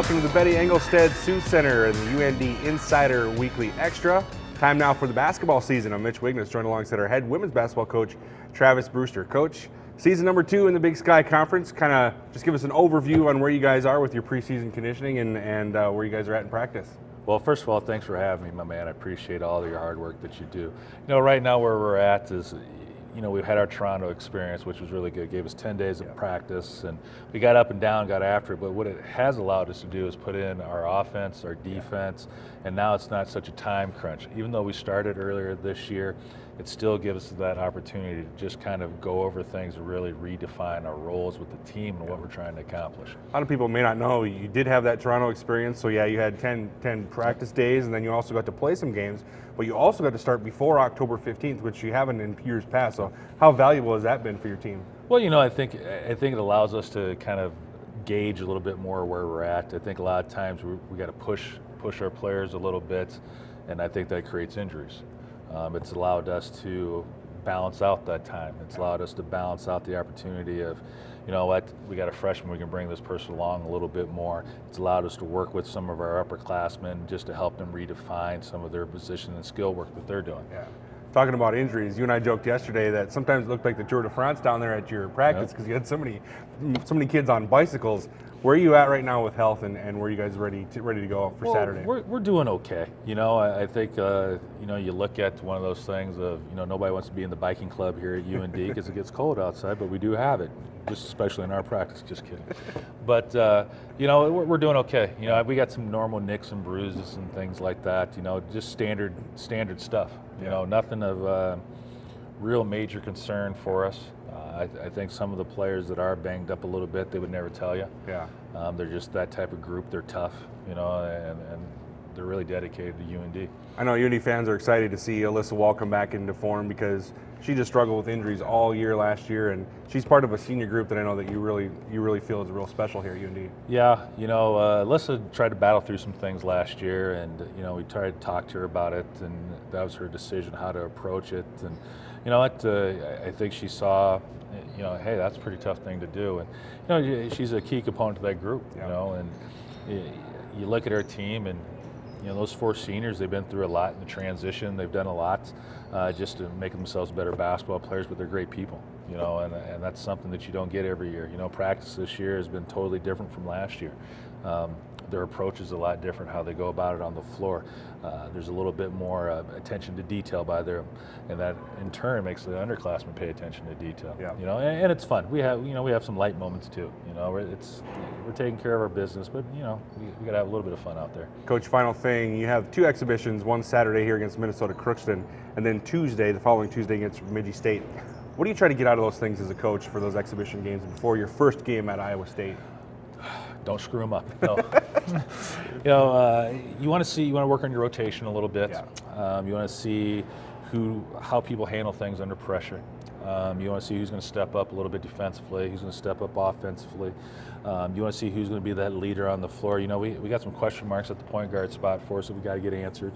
welcome to the Betty Engelstead Sioux Center and the UND Insider Weekly Extra. Time now for the basketball season. I'm Mitch Wigness, joined alongside our head women's basketball coach, Travis Brewster. Coach, season number 2 in the Big Sky Conference. Kind of just give us an overview on where you guys are with your preseason conditioning and where you guys are at in practice. Well, first of all, thanks for having me, my man. I appreciate all your hard work that you do. Right now where we're at is, we've had our Toronto experience, which was really good. It gave us 10 days of practice, and we got up and down, got after it. But what it has allowed us to do is put in our offense, our defense, and now it's not such a time crunch. Even though we started earlier this year, it still gives us that opportunity to just kind of go over things and really redefine our roles with the team and what we're trying to accomplish. A lot of people may not know you did have that Toronto experience, so yeah, you had 10 practice days, and then you also got to play some games, but you also got to start before October 15th, which you haven't in years past. So how valuable has that been for your team? Well, I think it allows us to kind of gauge a little bit more where we're at. I think a lot of times we got to push our players a little bit, and I think that creates injuries. It's allowed us to balance out that time. It's allowed us to balance out the opportunity of, we got a freshman, we can bring this person along a little bit more. It's allowed us to work with some of our upperclassmen just to help them redefine some of their position and skill work that they're doing. Yeah. Talking about injuries, you and I joked yesterday that sometimes it looked like the Tour de France down there at your practice because you had so many kids on bicycles. Where are you at right now with health, and were you guys ready to go for Saturday? We're doing okay. I think you look at one of those things of nobody wants to be in the biking club here at UND because it gets cold outside, but we do have it, just especially in our practice. Just kidding. But we're doing okay. We got some normal nicks and bruises and things like that. Just standard stuff. Nothing of real major concern for us. I think some of the players that are banged up a little bit, they would never tell you. Yeah. They're just that type of group. They're tough, and they're really dedicated to UND. I know UND fans are excited to see Alyssa Wall come back into form because she just struggled with injuries all year last year, and she's part of a senior group that I know that you really feel is real special here at UND. Yeah, Alyssa tried to battle through some things last year, and we tried to talk to her about it, and that was her decision how to approach it. And I think she saw, hey, that's a pretty tough thing to do, and she's a key component of that group. And you look at our team, and those 4 seniors, they've been through a lot in the transition. They've done a lot just to make themselves better basketball players, but they're great people, and that's something that you don't get every year. Practice this year has been totally different from last year. Their approach is a lot different, how they go about it on the floor. There's a little bit more attention to detail by them, and that in turn makes the underclassmen pay attention to detail. Yeah. And it's fun. We have some light moments too. We're taking care of our business, but we got to have a little bit of fun out there. Coach, final thing, you have 2 exhibitions, one Saturday here against Minnesota Crookston, and then the following Tuesday against Bemidji State. What do you try to get out of those things as a coach for those exhibition games before your first game at Iowa State? Don't screw them up. No. You want to work on your rotation a little bit. Yeah. You want to see how people handle things under pressure. You want to see who's going to step up a little bit defensively, who's going to step up offensively. You want to see who's going to be that leader on the floor. We got some question marks at the point guard spot for us that we got to get answered.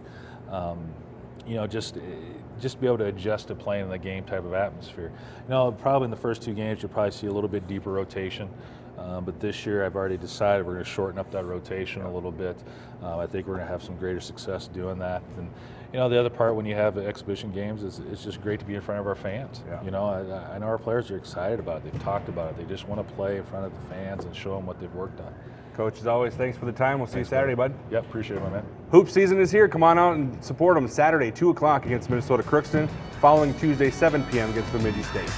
Just be able to adjust to playing in the game type of atmosphere. Probably in the first 2 games you'll probably see a little bit deeper rotation. But this year I've already decided we're going to shorten up that rotation a little bit. I think we're going to have some greater success doing that. And the other part when you have exhibition games is it's just great to be in front of our fans. Yeah. I know our players are excited about it. They've talked about it. They just want to play in front of the fans and show them what they've worked on. Coach, as always, thanks for the time. We'll see you Saturday, bud. Yep, appreciate it, my man. Hoop season is here. Come on out and support them Saturday, 2 o'clock against Minnesota Crookston, following Tuesday, 7 p.m. against Bemidji State.